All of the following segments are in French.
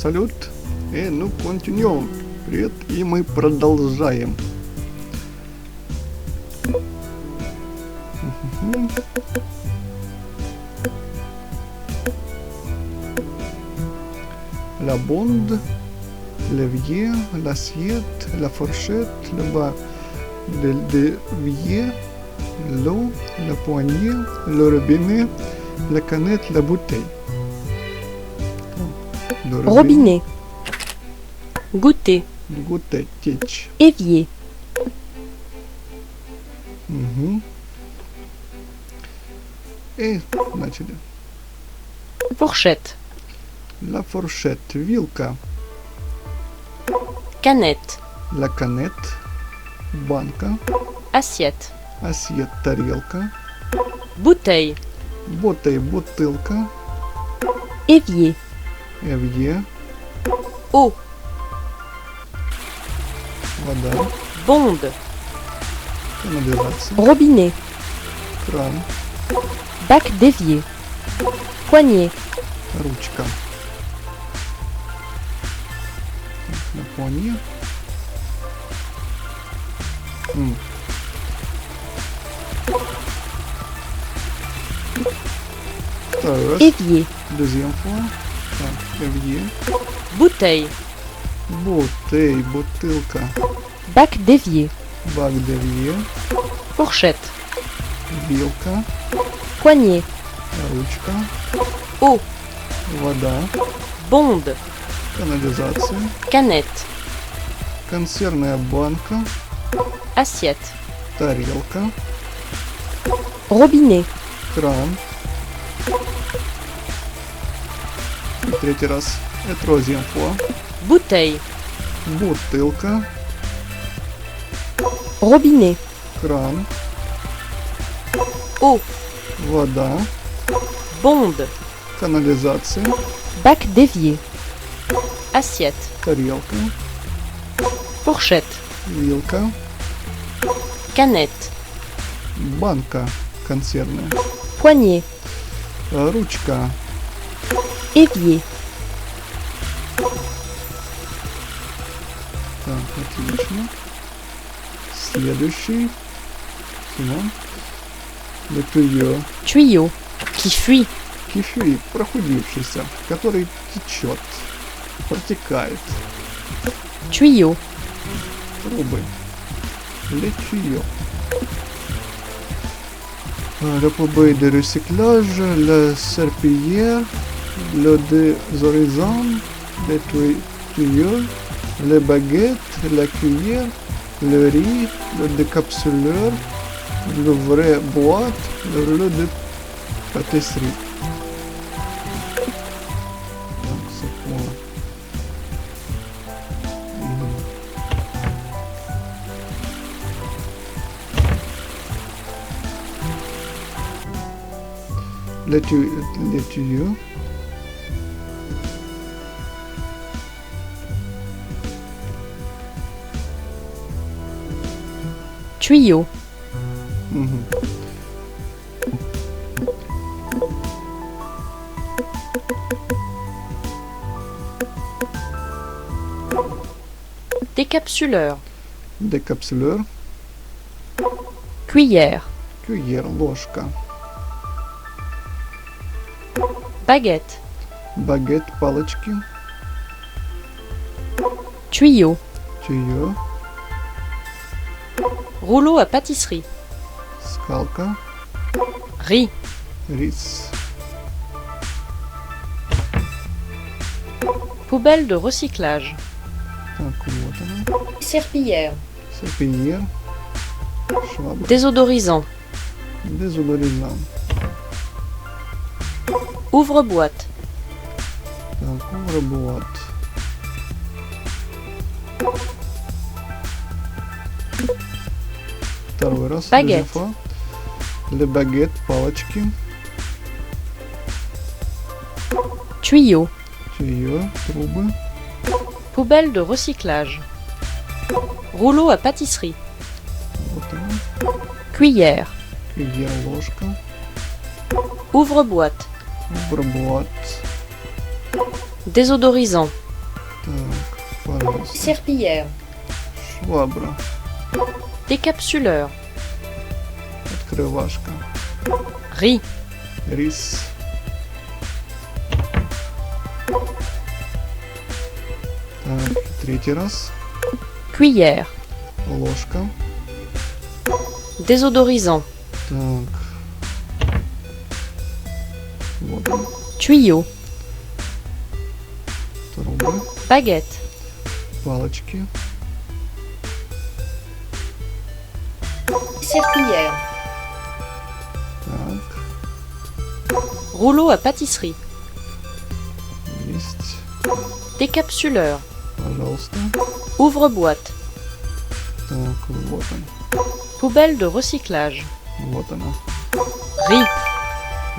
салют. И ну, continuum. Привет, и мы продолжаем. La bonde, l'évier, l'assiette, la fourchette, le bas de l'évier, l'eau, la poignée, le robinet, la canette, la bouteille. Le Robinet. Goûter. Goûter, течь. Évier. И начали. Fourchette. La fourchette, вилка. Canette. La canette, банка. Assiette. Assiette, тарелка. Bouteille. Bouteille, бутылка. Évier. Évier, Eau. вода. Bonde. Канализация. Robinet. Кран. Bac d'évier. Poignée. Ручка. Так, на пони. Второй раз. Évier. Deuxième fois. Так, évier. Bouteille. Bouteille, бутылка. Bac d'évier. Бак d'évier. Fourchette. Вилка. Poignée. Ручка. Eau. Вода. Bonde. Канализация. Canette. Консервная банка. Assiette. Тарелка. Robinet. Кран. И третий раз. Et troisième fois. Bouteille. Бутылка. Robinet. Кран. Eau. Вода. Bonde. Канализация. Bac d'évier. Assiette. Тарелка. Fourchette. Вилка. Canette. Банка консервная. Poignée. Ручка. Évier. Так, отлично. Следующий. Симон. Le tuyau. Tuyau. Qui fuit. Кифюи, прохудившийся, который течет, протекает. Tuyau. Трубы. Le tuyau. La poubelle de recyclage, la serpillière, le désorisant, le tuyau, les baguettes, la cuillère, le riz, le décapsuleur, le vrai boîte, le rouleau de pâtisserie. Donc, c'est pour... Les tuyaux. Tuyau. Décapsuleur. Décapsuleur. Cuillère. Cuillère, ложка. Baguette. Baguette, палочки. Tuyau. Tuyau. Rouleau à pâtisserie. Скалка. Riz. Рис. Poubelle de recyclage. Так, вот она. Serpillière. Серпильер. Швабра. Désodorisant. Дезодоризант. Ouvre-boîte. Так, ouvre-boîte. Второй раз. Baguette. Deuxième fois. Le baguette, палочки. Tuyau. Tuyau, трубы. Poubelle de recyclage. Rouleau à pâtisserie. Вот она. Cuillère. Cuillère, ложка. Ouvre-boîte. Ouvre-boîte. Désodorisant. Serpillière. Швабра. Décapsuleur. Открывашка. Riz. Рис. Так, третий раз. Cuillère. Ложка. Désodorisant. Так. Вот он. Tuyau. Трубы. Baguette. Палочки. Serpillière. Так. Rouleau à pâtisserie. Есть. Décapsuleur. Пожалуйста. Ouvre-boîte. Так, вот он. Poubelle de recyclage. Вот она. Riz.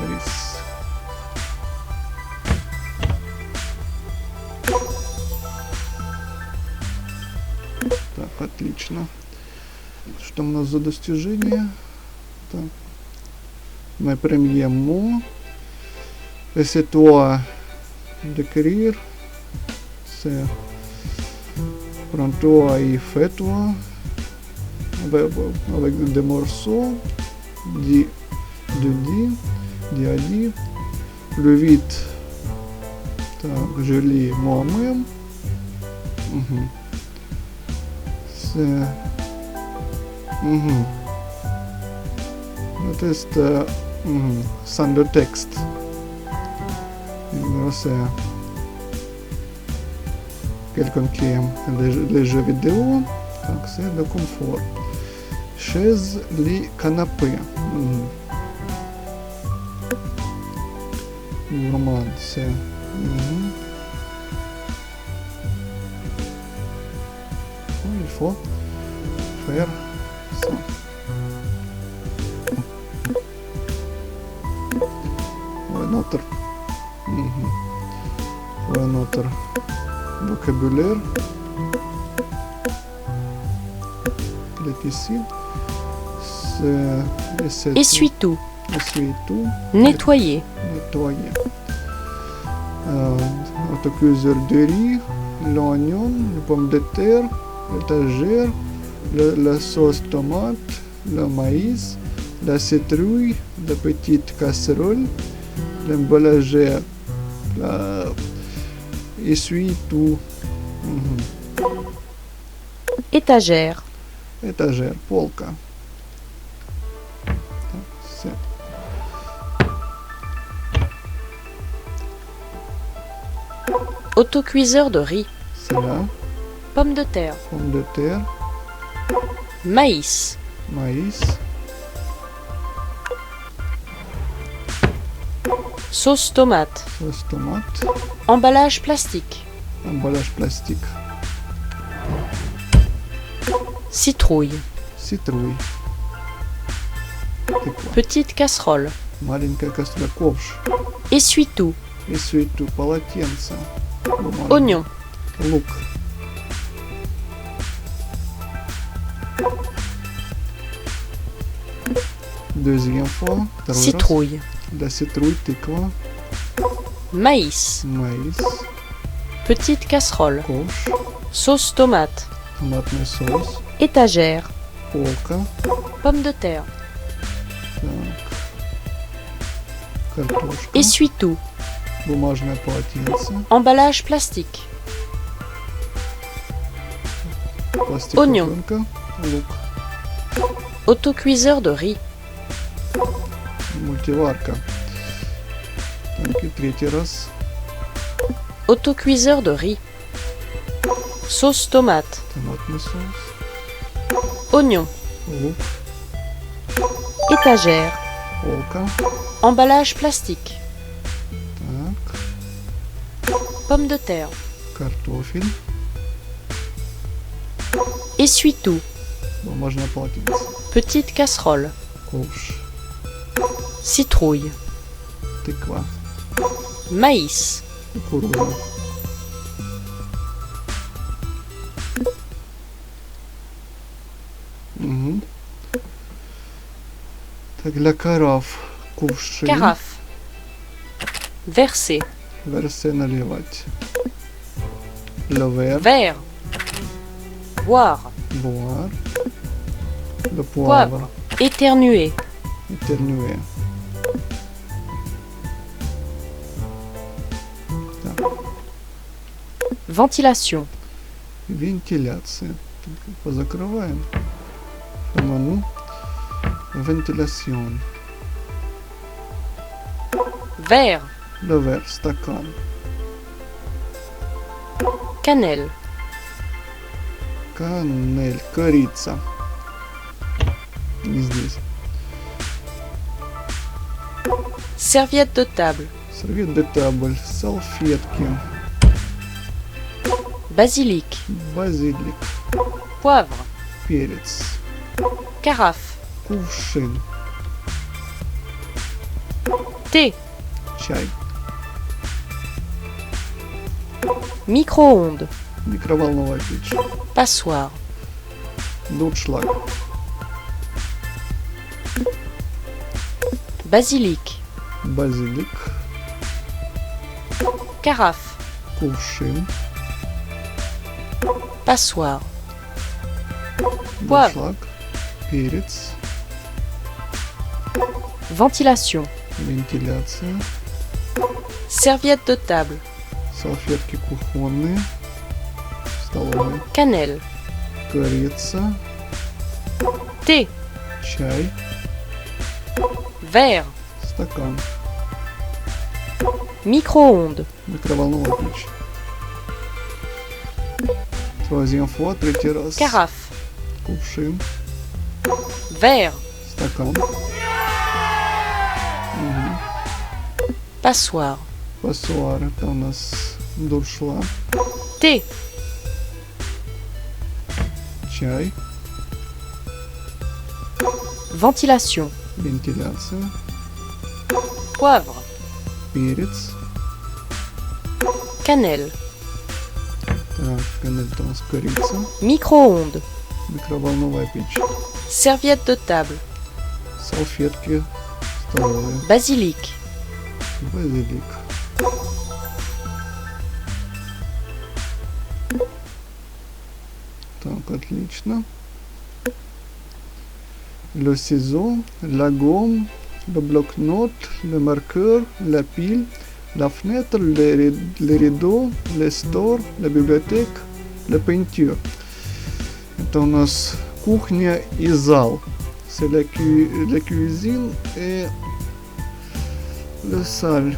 Рис. Так, отлично. Что у нас за достижение? Так. Мы premier mot. Et c'est toi d'écrire. C'est prends-toi et fais-toi. Avec des morceaux. Dis, dis à dire. Plus vite. Так, je lis moi-même. Мгм. C'est... Мгм. Это есть sans de texte. C'est quelqu'un qui aime les jeux vidéo. Так, c'est le confort. Chaise, lit, canapé. Roman, c'est... Il faut faire ça. Notre notre vocabulaire. Il est ici. C'est Essuie-tout. essuie-tout. Nettoyer. Nettoyer. Autocuiseur de riz, l'oignon, les pommes de terre, l'étagère, la sauce tomate, le maïs, la citrouille, la petite casserole, l'emballagère, la essuie-tout. Étagère. Étagère, полка. C'est Autocuiseur de riz. là. Pommes de terre. Pommes de terre, Maïs. maïs, Sauce tomate. sauce tomate, Emballage plastique. emballage plastique, Citrouille. citrouille. C'est quoi? Petite casserole. Маленькая кастрюля, ковш. Essuie-tout. Essuie-tout, полотенце. Бумажный. Oignon. Лук. Deuxième fois. Второй раз. Citrouille. La citrouille, тыква, Maïs. маïs, Petite casserole. ковш, Sauce tomate. томатный соус, Étagère. полка, Pommes de terre. так, картошка, Essuie-tout. бумажное полотенце, Emballage plastique. пластиковая Oignon. пленка, лук, Autocuiseur de riz. мультиварка. Так, и третий раз. Autocuiseur de riz. Sauce tomate. Томатный соус, Oignon. лук, Étagère. полка, Emballage plastique. так, Pommes de terre. картофель, Essuie-tout. бумажное полотенце, Petite casserole. ковш, Citrouille. тыква, Maïs. кукуруза. Угу. Так, для караф, кувшин, Carafe. Verser. версе наливать. Le verre, Verre. Boire. Boire. Le poivre. Poivre. Éternuer. Éternuer. Так. Ventilation. Вентиляция. Так, позакрываем. Шаману. Вентиляцион. Verre. Le verre, стакан. Cannelle. Канель, корица. Не здесь. Serviette de table. Сервет де табль, салфетки, Basilic. базилик, Poivre. перец, Carafe. кувшин, Thé. чай, Micro-ondes. микроволновая печь, Passoire. дуршлаг, Basilic. базилик, Carafe. кувшин, Passoire. Poivre. дуршлаг, перец, Ventilation. вентиляция, Serviette de table. салфетки кухонные, столовые, Cannelle. корица, Thé. чай, Verre. стакан, Micro-ondes. микроволновая печь. Troisième fois, третий раз. Carafe. Кувшин, Verre. стакан, Passoire. пассуар, это у нас дуршлаг, Thé. чай, Ventilation. вентиляция, Poivre. перец, Cannelle. так, канель, это у нас корица, Micro-ondes. микроволновая печь, Serviette de table. салфетки столовые, Basilic. базилик. Так, отлично. Le ciseau, la gomme, le bloc-notes, le marqueur, la pile, la fenêtre, les rideaux, le store, la bibliothèque, la peinture. Это у нас кухня и зал. C'est la cuisine et le salle.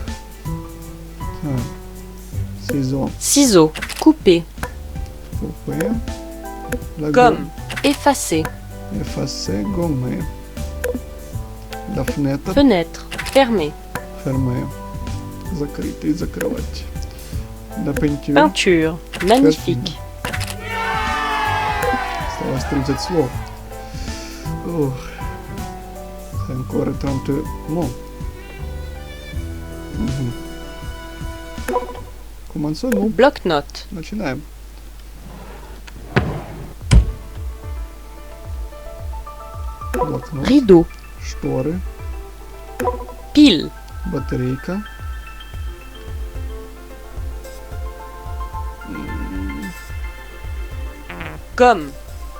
Так. Ciseaux, Ciseaux. Couper. coupé. La Gomme. Effacer. Effacer, gommer. La fenêtre, Fenêtre. Fermer. fermer. Закрыть и закрывать. La peinture. Peinture. Magnifique. Осталось 30 слов. Ух. C'est encore 30 mots. Commençons, nous. Bloc-notes. Начинаем. Блокнот, Rideau. шторы, Pile. батарейка, Gomme.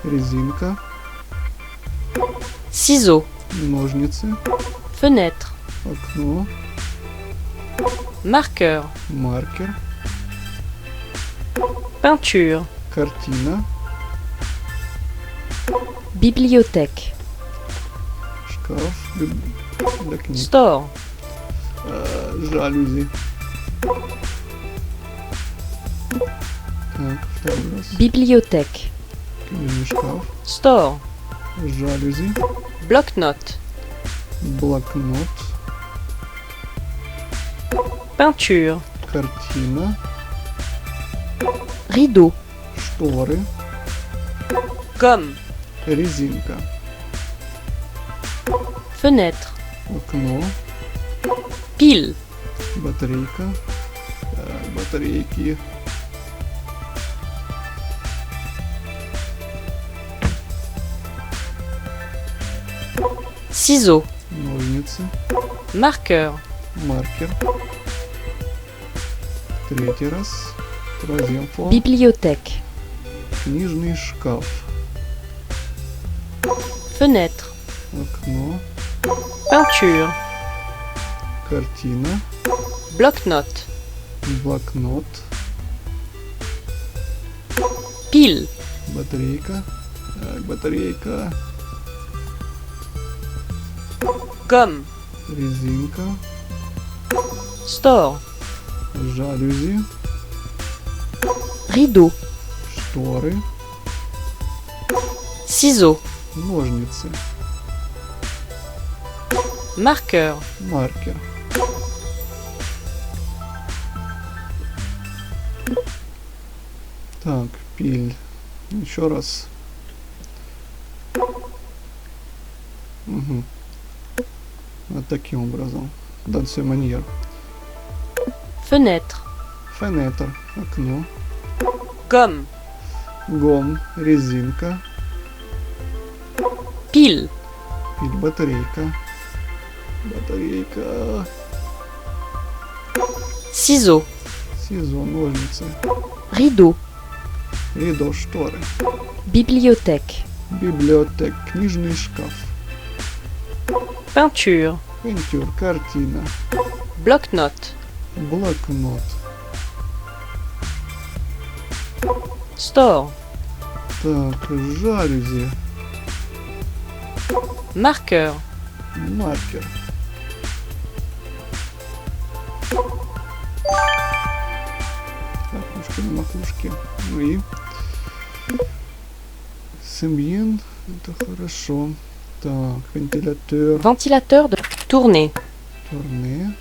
резинка, Ciseaux. ножницы, Fenêtre. окно, Marqueur. маркер, Peinture. картина, Bibliothèque. шкаф для книг, Store. жалюзи. Так, второй раз. Bibliothèque. Книжный шкаф, Store. жалюзи, Bloc-notes. блокнот, Peinture. картина, Rideau. шторы, Gomme. резинка, Fenêtre. окно, Pile. батарейка, батарейки, Ciseaux. ножницы, Marqueur. маркер. Третий раз. Troisième fois. Bibliothèque. Книжный шкаф. Fenêtre. Окно. Peinture. Картина. Bloc-notes. Блокнот. Pile. Батарейка. Так, батарейка. Gomme. Резинка. Store. Жалюзи. Rideau. Шторы. Ciseaux. Ножницы. Marqueur. Маркер. Так, пиль. Еще раз. Угу. Вот таким образом. Dans ce manière. Fenêtre. Фенетр. Окно. Gomme. Гом. Резинка. Pile. Пиль. Батарейка. Батарейка. Ciseaux. Сизо. Ножницы. Rideau. Ридо. Шторы. Bibliothèque. Библиотек. Книжный шкаф. Peinture. Пентюр. Картина. Bloc-notes. Блокнот. Store. Так, жалюзи. Marqueur. Маркер. Так, ушки на макушке. Ну и Семьен. Это хорошо. Так, вентилятор. Ventilateur de tourner. Турне.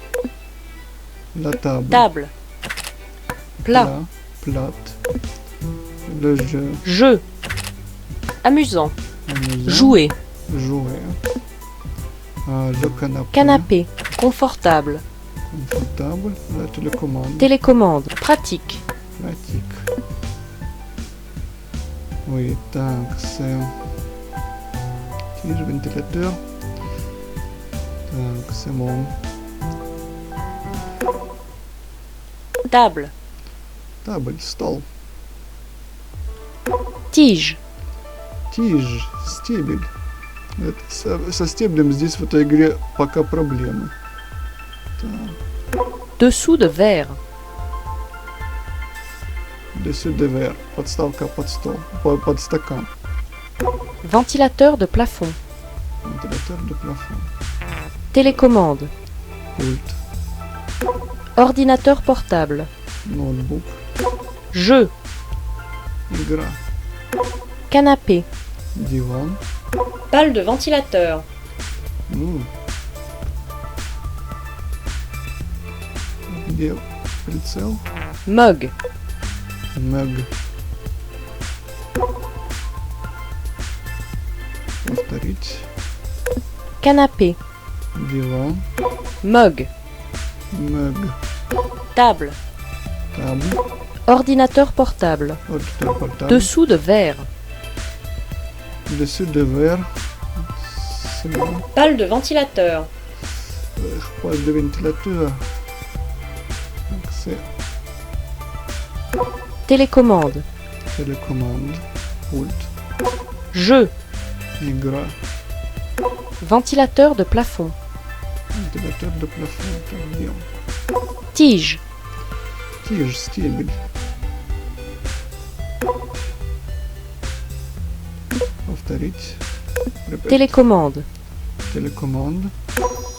La table. Table. Plat. Plate. Le jeu. Jeu. Amusant. Amusant. Jouer. Jouer. Le canapé. Canapé. Confortable. Confortable. La télécommande. Télécommande. Pratique. Pratique. Oui, так, c'est... Tige, ventilateur. Так, c'est bon. Table. Table, стол. Tige. Тиж, стебель. Это со стеблем здесь в этой игре пока проблемы. Так, Dessous de verre. dessus de verre. Подставка под стол. Под стакан. Ventilateur de plafond. Вентилятор de plafond. Télécommande. Пульт. Ordinateur portable. Ноутбук. Jeu. Игра. Canapé. Диван. Pale de ventilateur. Где прицел? Mug. Мэг. Повторить. Canapé. Диван. Mug. Мэг. Table. Табль. Ordinateur portable. Ordinateur portable. Dessous de verre. Dessus de verre. C'est bon. Pale de ventilateur. Pas de ventilateur. Donc c'est Télécommande. télécommande. Pult. Jeu. Игра. Ventilateur de plafond. Вентилятор de plafond. Так, где он? Tige. Тиж, стебель. Повторить. Répète. Télécommande. Télécommande.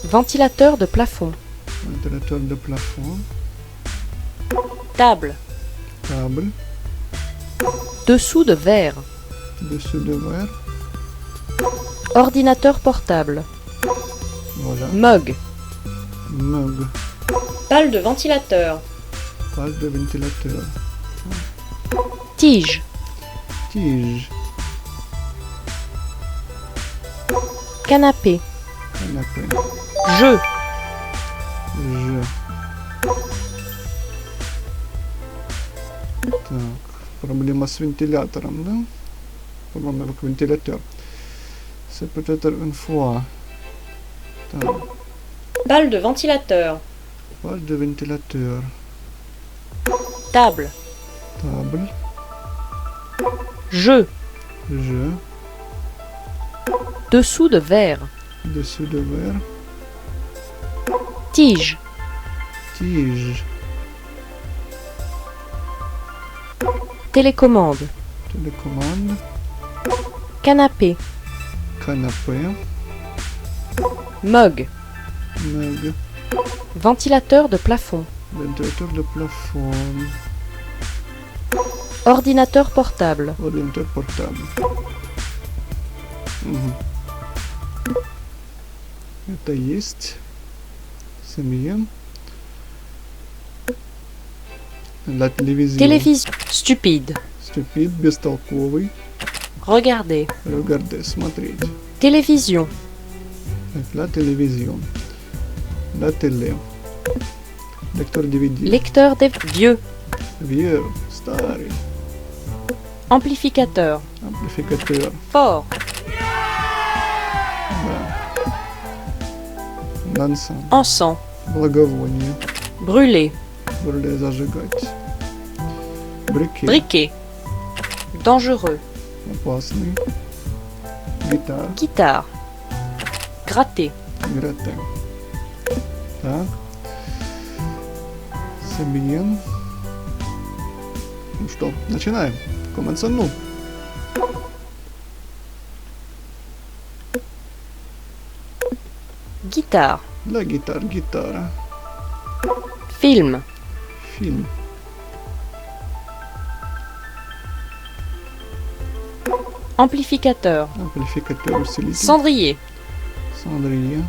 Ventilateur de plafond. Ventilateur de plafond. Table. Table. Dessous de verre. Dessus de verre. Ordinateur portable. Voilà. Mug. Mug. Pale de ventilateur. Page de ventilateur. Tige. Tige. Canapé. Canapé. Jeu. Jeu. Так, проблема с вентилятором, да? По-моему, как вентилятор. C'est peut-être une fois. Так, Pale de ventilateur. page de ventilateur. Table. Table. Je. Je. Dessous de verre. Dessous de verre. Tige. Tige. Télécommande. Télécommande. Canapé. Canapé. Mug. Mug. Ventilateur de plafond. Ventilateur de plafond. Ordinateur portable. Ordinateur portable. Это есть. Семья. La télévision. Télévision. Stupide. Stupide, бестолковый. Regardez. Regardez, смотреть. Télévision. Так, la télévision. La télé. Lecteur DVD. Lecteur des vieux. Vieux, старый. Amplificateur. Amplificateur. Fort. Да. L'encens. Encens. Благовоние. Brûler. Брюле зажигать. Брикет. Briquet. Dangereux. Опасный. Гитара. Guitare. Gratter. Гратен. Так. Сабиен. Ну что, начинаем. Commençons-nous. Guitare. La guitare, гитара. Film. Фильм. Amplificateur. Amplificateur усилитель. Cendrier. Cendrier.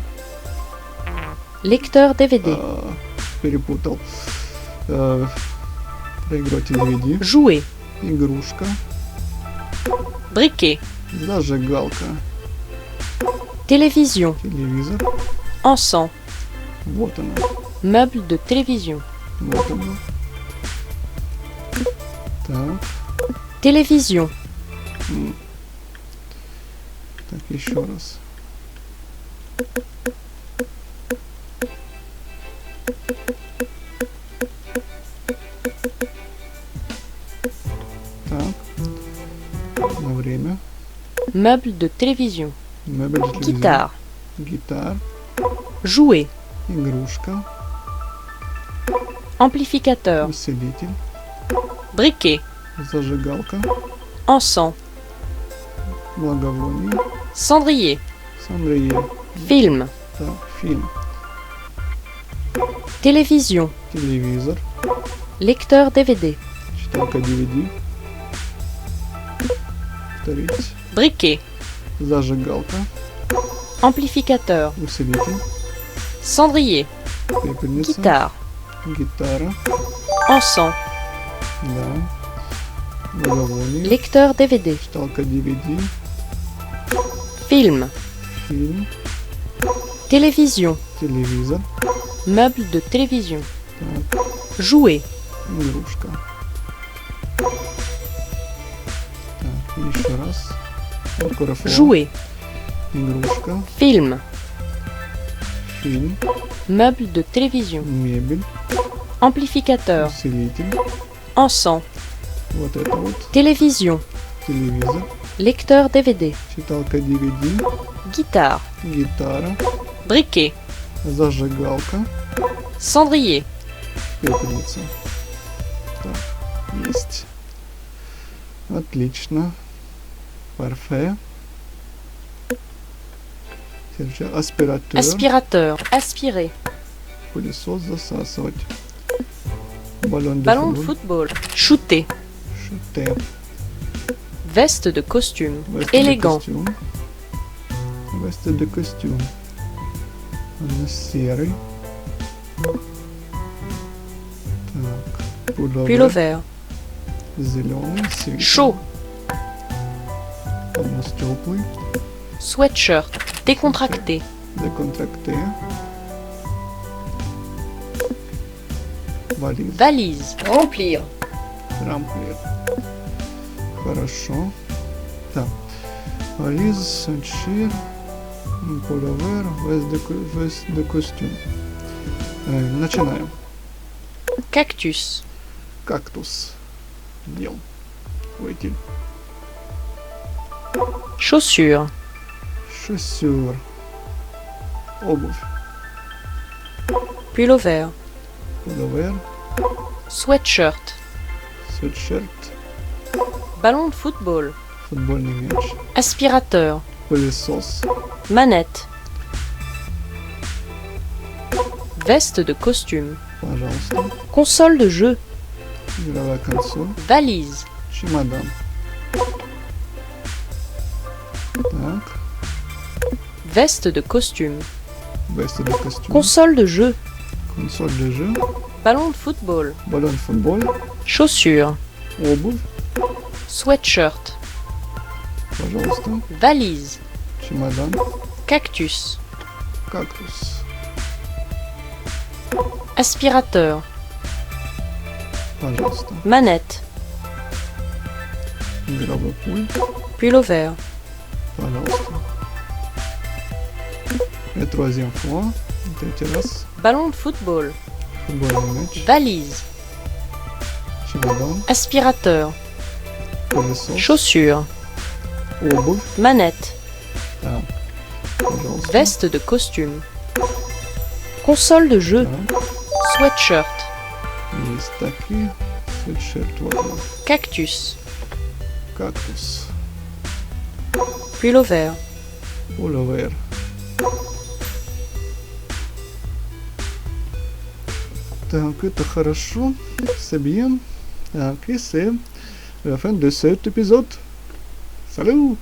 Lecteur DVD. Перепутал. Проигрыватель DVD. Jouet. Игрушка. Briquet. Зажигалка. Télévision. Телевизор. Encens. Вот она. Meuble de télévision. Вот она. Так. Télévision. Так, еще раз. Так. На время. Meuble de télévision. Мебель для телевизора. Guitare. Гитар. Jouet. Игрушка. Amplificateur. Усилитель. Briquet. Зажигалка. Encens. Благовоние. Cendrier. Сандриер. Film. Так, фильм. Télévision. Телевизор. Lecteur DVD. Читалка DVD. Повторить. Briquet. Зажигалка. Amplificateur. Усилитель. Cendrier. Пепельница. Guitare. Гитара. Encens. Да. Благовоние. Lecteur DVD. Читалка DVD. Film. Фильм. Télévision. Телевизор. Meuble de télévision. Так. Jouet. Игрушка. Так, еще раз. Аккурафон. Jouet. Игрушка. Film. Фильм. Meuble de télévision. Мебель. Amplificateur. Усилитель. Encens. Вот это вот. Télévision. Телевизор. Lecteur DVD. Читалка DVD. Guitare. Гитара. Briquet. Зажигалка. Cendrier. Пепельница. Так, есть. Отлично. Парфе. Следующее. Аспиратор. Aspirateur. Aspirer. Пылесос засасывать. Ballon de Ballon de football. football. Shooter. Шуте. Veste de costume. Veste de Élégant. костюм. Веста де костюм. Она серый. Так. Pullover. Зеленый. Светлый. Chaud. Поднос теплый. Sweatshirt. Décontracté. Décontracté. Вализ. Valise. Remplir. Рамплер. Хорошо. Так. Вализ, саншир, пуловер, вест де костюм. Начинаем. Cactus. Кактус. Днем. Выйти. Chaussures. Chaussures. Обувь. Pullover. Pullover. Sweatshirt. Sweatshirt. Ballon de football. Футбольный мяч. Aspirateur. Пылесос. Manette. Veste de costume. Пожалуйста. Console de jeu. Игровая консоль. Valise. Чемодан. Так. Veste de costume. Veste de costume. Console de jeu. Консоль de jeu. Ballon de football. Ballon de football. Chaussures. Обувь. Sweatshirt. Пожалуйста. Valise. Чемодан. Cactus. Кактус. Aspirateur. Пожалуйста. Manette. Игровой пульт. Pullover. Пожалуйста. Et troisième fois. Третий раз. Ballon de football. Футбольный мяч. Valise. Чемодан. Aspirateur. Пылесос. Chaussures. Обувь. Manette. Так. Пожалуйста. Veste de costume. Console de jeu. Так. Sweatshirt. Есть такие. Свитшерт. Вот он. Cactus. Кактус. Pullover. Pullover. Так, это хорошо. C'est bien. Так, et c'est la fin de cet épisode. Salut!